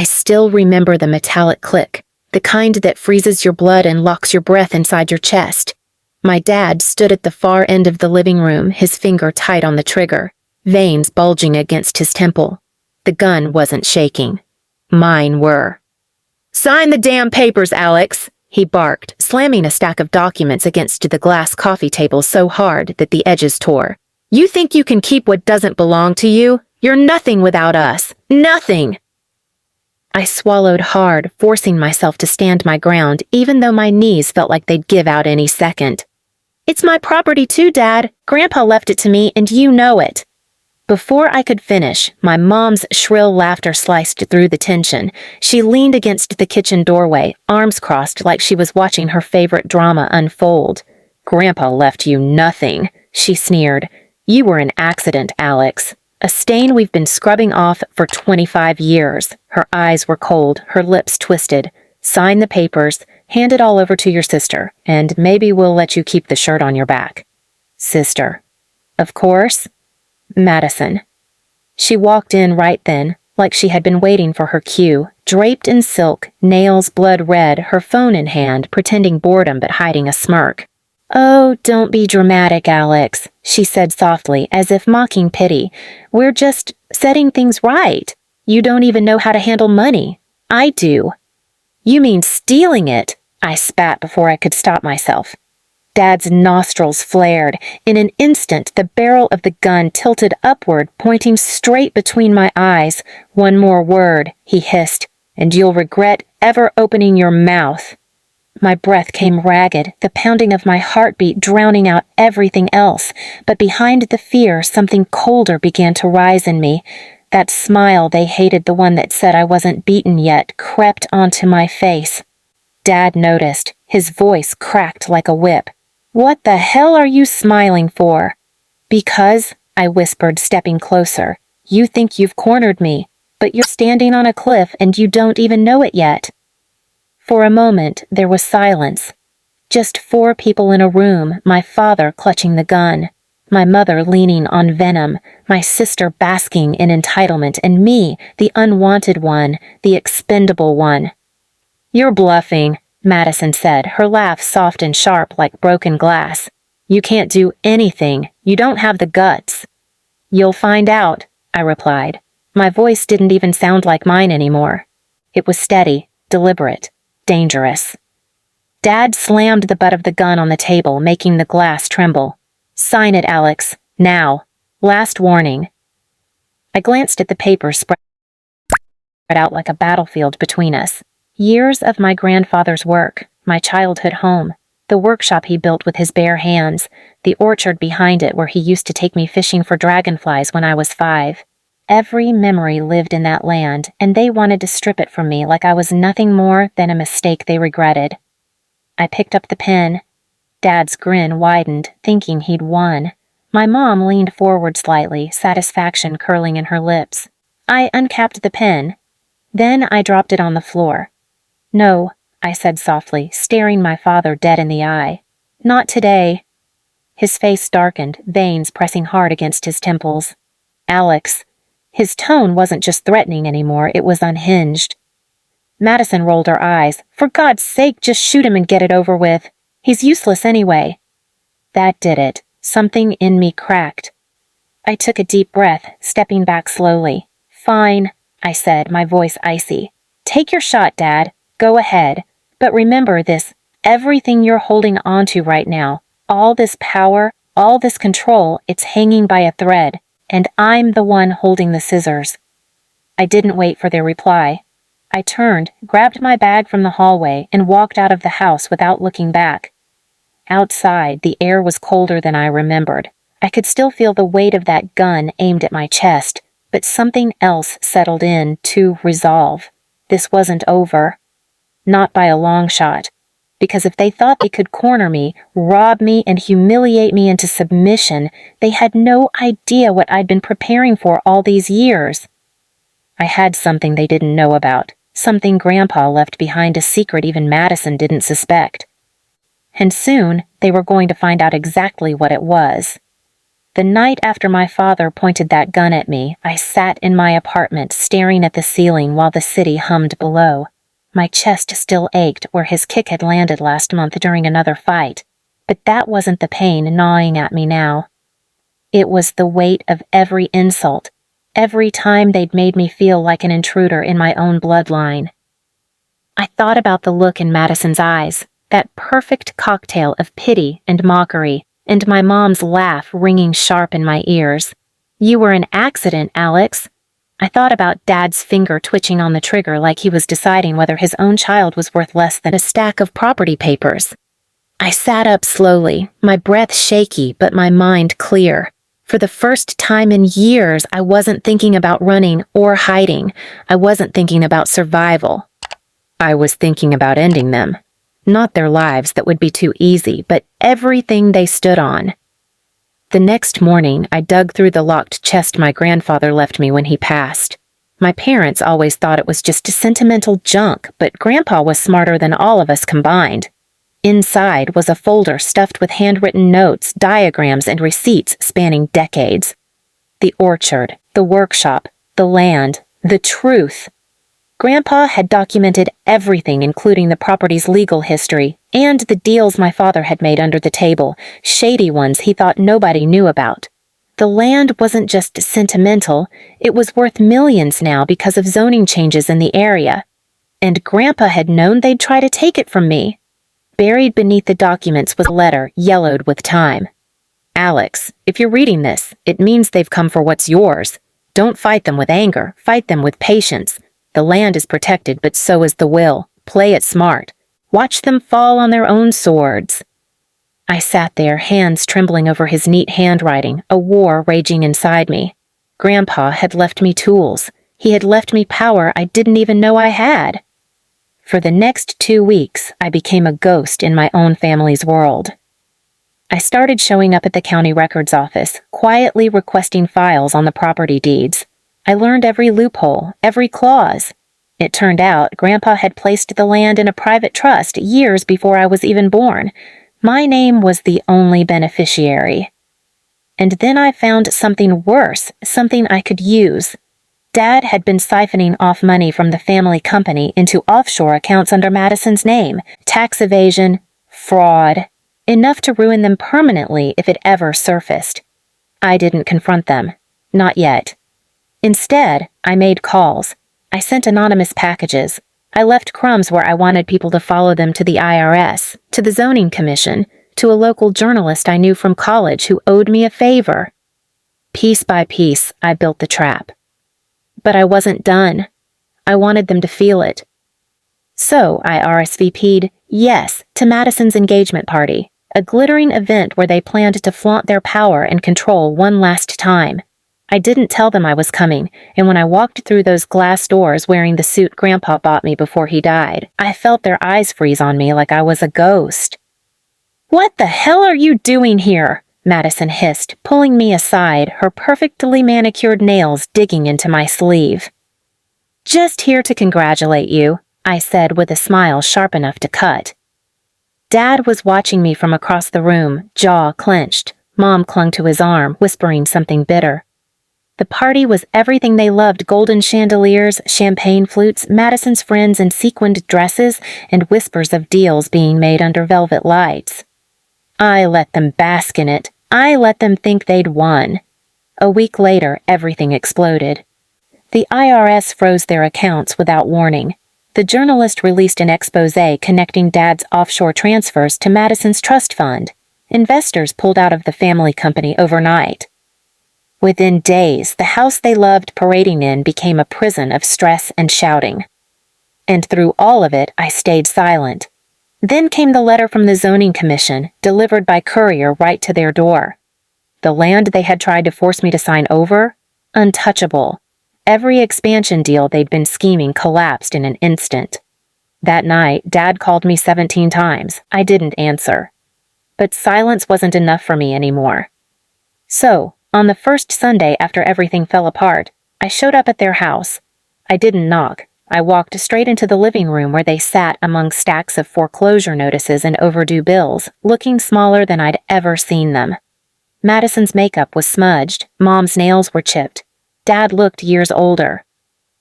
still remember the metallic click, the kind that freezes your blood and locks your breath inside your chest. My dad stood at the far end of the living room, his finger tight on the trigger, veins bulging against his temple. The gun wasn't shaking. Mine were. "Sign the damn papers, Alex," he barked, slamming a stack of documents against the glass coffee table so hard that the edges tore. "You think you can keep what doesn't belong to you? You're nothing without us. Nothing!" I swallowed hard, forcing myself to stand my ground, even though my knees felt like they'd give out any second. "It's my property too, Dad. Grandpa left it to me, and you know it." Before I could finish, my mom's shrill laughter sliced through the tension. She leaned against the kitchen doorway, arms crossed like she was watching her favorite drama unfold. "Grandpa left you nothing," she sneered. "You were an accident, Alex. A stain we've been scrubbing off for 25 years. Her eyes were cold, her lips twisted. "Sign the papers, hand it all over to your sister, and maybe we'll let you keep the shirt on your back." Sister. Of course. Madison. She walked in right then, like she had been waiting for her cue, draped in silk, nails blood red, her phone in hand, pretending boredom but hiding a smirk. "Oh, don't be dramatic, Alex," she said softly, as if mocking pity. "We're just setting things right. You don't even know how to handle money. I do." "You mean stealing it?" I spat before I could stop myself. Dad's nostrils flared. In an instant, the barrel of the gun tilted upward, pointing straight between my eyes. "One more word," he hissed, "and you'll regret ever opening your mouth." My breath came ragged, the pounding of my heartbeat drowning out everything else. But behind the fear, something colder began to rise in me. That smile they hated, the one that said I wasn't beaten yet, crept onto my face. Dad noticed. His voice cracked like a whip. "What the hell are you smiling for?" "Because," I whispered, stepping closer, "you think you've cornered me, but you're standing on a cliff and you don't even know it yet." For a moment, there was silence. Just 4 people in a room, my father clutching the gun, my mother leaning on venom, my sister basking in entitlement, and me, the unwanted one, the expendable one. "You're bluffing," Madison said, her laugh soft and sharp like broken glass. "You can't do anything. You don't have the guts." "You'll find out," I replied. My voice didn't even sound like mine anymore. It was steady, deliberate, dangerous. Dad slammed the butt of the gun on the table, making the glass tremble. "Sign it, Alex. Now. Last warning." I glanced at the paper spread out like a battlefield between us. Years of my grandfather's work, my childhood home, the workshop he built with his bare hands, the orchard behind it where he used to take me fishing for dragonflies when I was 5. Every memory lived in that land, and they wanted to strip it from me like I was nothing more than a mistake they regretted. I picked up the pen. Dad's grin widened, thinking he'd won. My mom leaned forward slightly, satisfaction curling in her lips. I uncapped the pen. Then I dropped it on the floor. "No," I said softly, staring my father dead in the eye. "Not today." His face darkened, veins pressing hard against his temples. "Alex." His tone wasn't just threatening anymore, it was unhinged. Madison rolled her eyes. "For God's sake, just shoot him and get it over with. He's useless anyway." That did it. Something in me cracked. I took a deep breath, stepping back slowly. "Fine," I said, my voice icy. "Take your shot, Dad. Go ahead. But remember this, everything you're holding onto right now, all this power, all this control, it's hanging by a thread, and I'm the one holding the scissors." I didn't wait for their reply. I turned, grabbed my bag from the hallway, and walked out of the house without looking back. Outside, the air was colder than I remembered. I could still feel the weight of that gun aimed at my chest, but something else settled in to resolve. This wasn't over. Not by a long shot. Because if they thought they could corner me, rob me, and humiliate me into submission, they had no idea what I'd been preparing for all these years. I had something they didn't know about, something Grandpa left behind, a secret even Madison didn't suspect. And soon, they were going to find out exactly what it was. The night after my father pointed that gun at me, I sat in my apartment staring at the ceiling while the city hummed below. My chest still ached where his kick had landed last month during another fight, but that wasn't the pain gnawing at me now. It was the weight of every insult, every time they'd made me feel like an intruder in my own bloodline. I thought about the look in Madison's eyes, that perfect cocktail of pity and mockery, and my mom's laugh ringing sharp in my ears. "You were an accident, Alex." I thought about Dad's finger twitching on the trigger like he was deciding whether his own child was worth less than a stack of property papers. I sat up slowly, my breath shaky but my mind clear. For the first time in years, I wasn't thinking about running or hiding. I wasn't thinking about survival. I was thinking about ending them. Not their lives that would be too easy, but everything they stood on. The next morning, I dug through the locked chest my grandfather left me when he passed. My parents always thought it was just sentimental junk, but Grandpa was smarter than all of us combined. Inside was a folder stuffed with handwritten notes, diagrams, and receipts spanning decades. The orchard, the workshop, the land, the truth. Grandpa had documented everything, including the property's legal history and the deals my father had made under the table, shady ones he thought nobody knew about. The land wasn't just sentimental, it was worth millions now because of zoning changes in the area. And Grandpa had known they'd try to take it from me. Buried beneath the documents was a letter yellowed with time. "Alex, if you're reading this, it means they've come for what's yours. Don't fight them with anger, fight them with patience. The land is protected, but so is the will. Play it smart. Watch them fall on their own swords." I sat there, hands trembling over his neat handwriting, a war raging inside me. Grandpa had left me tools. He had left me power I didn't even know I had. For the next 2 weeks, I became a ghost in my own family's world. I started showing up at the county records office, quietly requesting files on the property deeds. I learned every loophole, every clause. It turned out Grandpa had placed the land in a private trust years before I was even born. My name was the only beneficiary. And then I found something worse, something I could use. Dad had been siphoning off money from the family company into offshore accounts under Madison's name, tax evasion, fraud, enough to ruin them permanently if it ever surfaced. I didn't confront them. Not yet. Instead, I made calls. I sent anonymous packages. I left crumbs where I wanted people to follow them to the IRS, to the zoning commission, to a local journalist I knew from college who owed me a favor. Piece by piece, I built the trap. But I wasn't done. I wanted them to feel it. So I RSVP'd, yes, to Madison's engagement party, a glittering event where they planned to flaunt their power and control one last time. I didn't tell them I was coming, and when I walked through those glass doors wearing the suit Grandpa bought me before he died, I felt their eyes freeze on me like I was a ghost. "What the hell are you doing here?" Madison hissed, pulling me aside, her perfectly manicured nails digging into my sleeve. "Just here to congratulate you," I said with a smile sharp enough to cut. Dad was watching me from across the room, jaw clenched. Mom clung to his arm, whispering something bitter. The party was everything they loved: golden chandeliers, champagne flutes, Madison's friends in sequined dresses, and whispers of deals being made under velvet lights. I let them bask in it. I let them think they'd won. A week later, everything exploded. The IRS froze their accounts without warning. The journalist released an exposé connecting Dad's offshore transfers to Madison's trust fund. Investors pulled out of the family company overnight. Within days, the house they loved parading in became a prison of stress and shouting. And through all of it, I stayed silent. Then came the letter from the zoning commission, delivered by courier right to their door. The land they had tried to force me to sign over? Untouchable. Every expansion deal they'd been scheming collapsed in an instant. That night, Dad called me 17 times. I didn't answer. But silence wasn't enough for me anymore. So, on the first Sunday after everything fell apart, I showed up at their house. I didn't knock. I walked straight into the living room where they sat among stacks of foreclosure notices and overdue bills, looking smaller than I'd ever seen them. Madison's makeup was smudged, Mom's nails were chipped. Dad looked years older.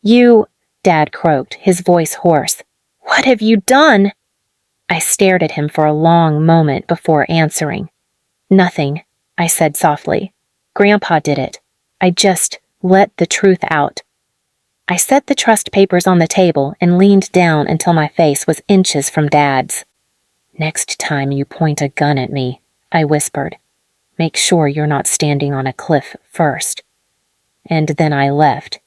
"You," Dad croaked, his voice hoarse. "What have you done?" I stared at him for a long moment before answering. "Nothing," I said softly. "Grandpa did it. I just let the truth out." I set the trust papers on the table and leaned down until my face was inches from Dad's. "Next time you point a gun at me," I whispered, "make sure you're not standing on a cliff first." And then I left.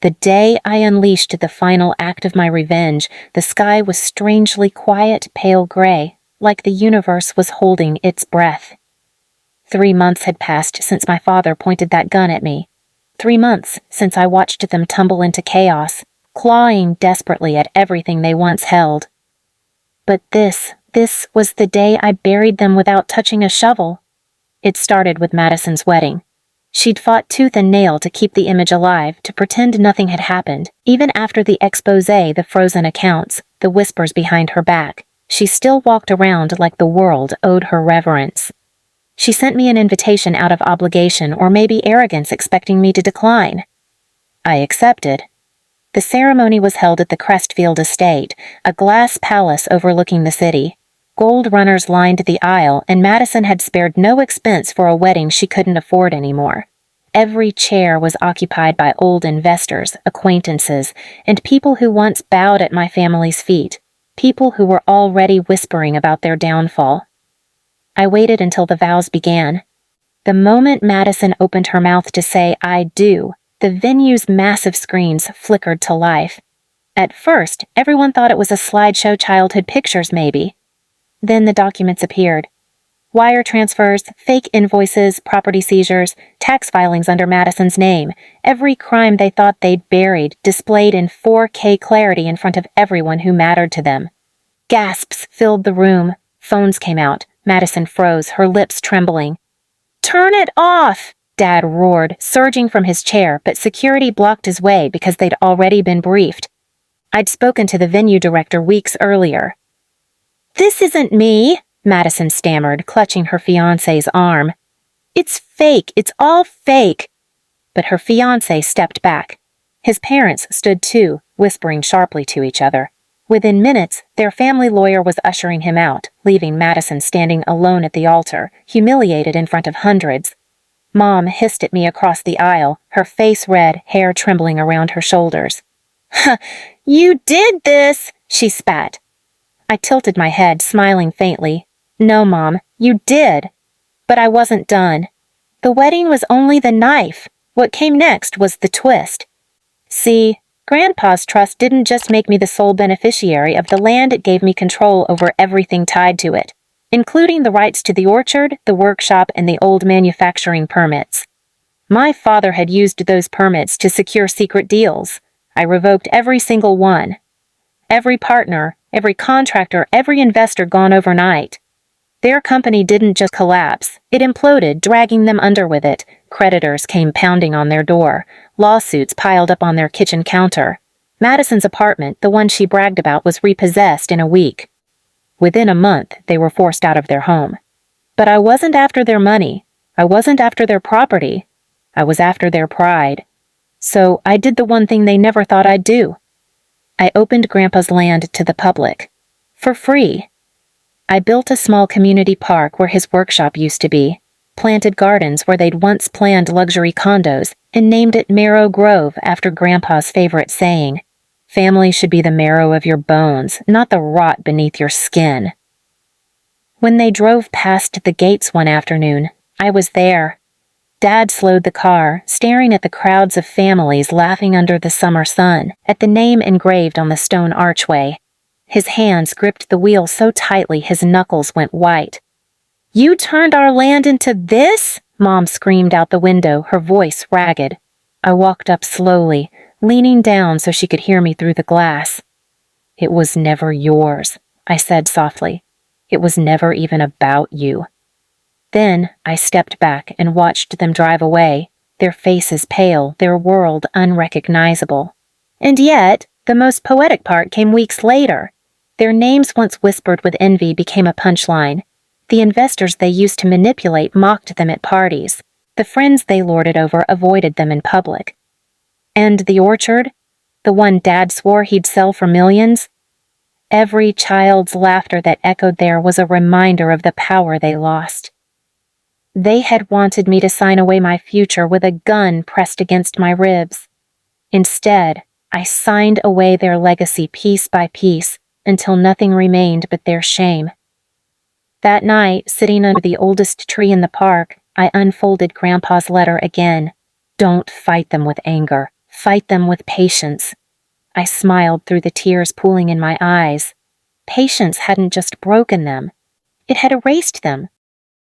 The day I unleashed the final act of my revenge, the sky was strangely quiet, pale gray, like the universe was holding its breath. 3 months had passed since my father pointed that gun at me. 3 months since I watched them tumble into chaos, clawing desperately at everything they once held. But this was the day I buried them without touching a shovel. It started with Madison's wedding. She'd fought tooth and nail to keep the image alive, to pretend nothing had happened. Even after the exposé, the frozen accounts, the whispers behind her back, she still walked around like the world owed her reverence. She sent me an invitation out of obligation or maybe arrogance, expecting me to decline. I accepted. The ceremony was held at the Crestfield estate, a glass palace overlooking the city. Gold runners lined the aisle, and Madison had spared no expense for a wedding she couldn't afford anymore. Every chair was occupied by old investors, acquaintances, and people who once bowed at my family's feet, people who were already whispering about their downfall. I waited until the vows began. The moment Madison opened her mouth to say "I do," the venue's massive screens flickered to life. At first, everyone thought it was a slideshow, childhood pictures maybe. Then the documents appeared. Wire transfers, fake invoices, property seizures, tax filings under Madison's name, every crime they thought they'd buried displayed in 4K clarity in front of everyone who mattered to them. Gasps filled the room. Phones came out. Madison froze, her lips trembling. "Turn it off!" Dad roared, surging from his chair, but security blocked his way because they'd already been briefed. I'd spoken to the venue director weeks earlier. "This isn't me," Madison stammered, clutching her fiancé's arm. "It's fake. It's all fake." But her fiancé stepped back. His parents stood too, whispering sharply to each other. Within minutes, their family lawyer was ushering him out, leaving Madison standing alone at the altar, humiliated in front of hundreds. Mom hissed at me across the aisle, her face red, hair trembling around her shoulders. "Huh, you did this," she spat. I tilted my head, smiling faintly. "No, Mom, you did." But I wasn't done. The wedding was only the knife. What came next was the twist. See, Grandpa's trust didn't just make me the sole beneficiary of the land, it gave me control over everything tied to it, including the rights to the orchard, the workshop, and the old manufacturing permits. My father had used those permits to secure secret deals. I revoked every single one. Every partner, every contractor, every investor gone overnight. Their company didn't just collapse, it imploded, dragging them under with it. Creditors came pounding on their door. Lawsuits piled up on their kitchen counter. Madison's apartment, the one she bragged about, was repossessed in a week. Within a month, they were forced out of their home. But I wasn't after their money. I wasn't after their property. I was after their pride. So I did the one thing they never thought I'd do. I opened Grandpa's land to the public. For free. I built a small community park where his workshop used to be, planted gardens where they'd once planned luxury condos, and named it Marrow Grove after Grandpa's favorite saying, "Family should be the marrow of your bones, not the rot beneath your skin." When they drove past the gates one afternoon, I was there. Dad slowed the car, staring at the crowds of families laughing under the summer sun, at the name engraved on the stone archway. His hands gripped the wheel so tightly his knuckles went white. "You turned our land into this?" Mom screamed out the window, her voice ragged. I walked up slowly, leaning down so she could hear me through the glass. "It was never yours," I said softly. "It was never even about you." Then I stepped back and watched them drive away, their faces pale, their world unrecognizable. And yet, the most poetic part came weeks later. Their names once whispered with envy became a punchline. The investors they used to manipulate mocked them at parties. The friends they lorded over avoided them in public. And the orchard? The one Dad swore he'd sell for millions? Every child's laughter that echoed there was a reminder of the power they lost. They had wanted me to sign away my future with a gun pressed against my ribs. Instead, I signed away their legacy piece by piece until nothing remained but their shame. That night, sitting under the oldest tree in the park, I unfolded Grandpa's letter again. Don't fight them with anger. Fight them with patience. I smiled through the tears pooling in my eyes. Patience hadn't just broken them. It had erased them,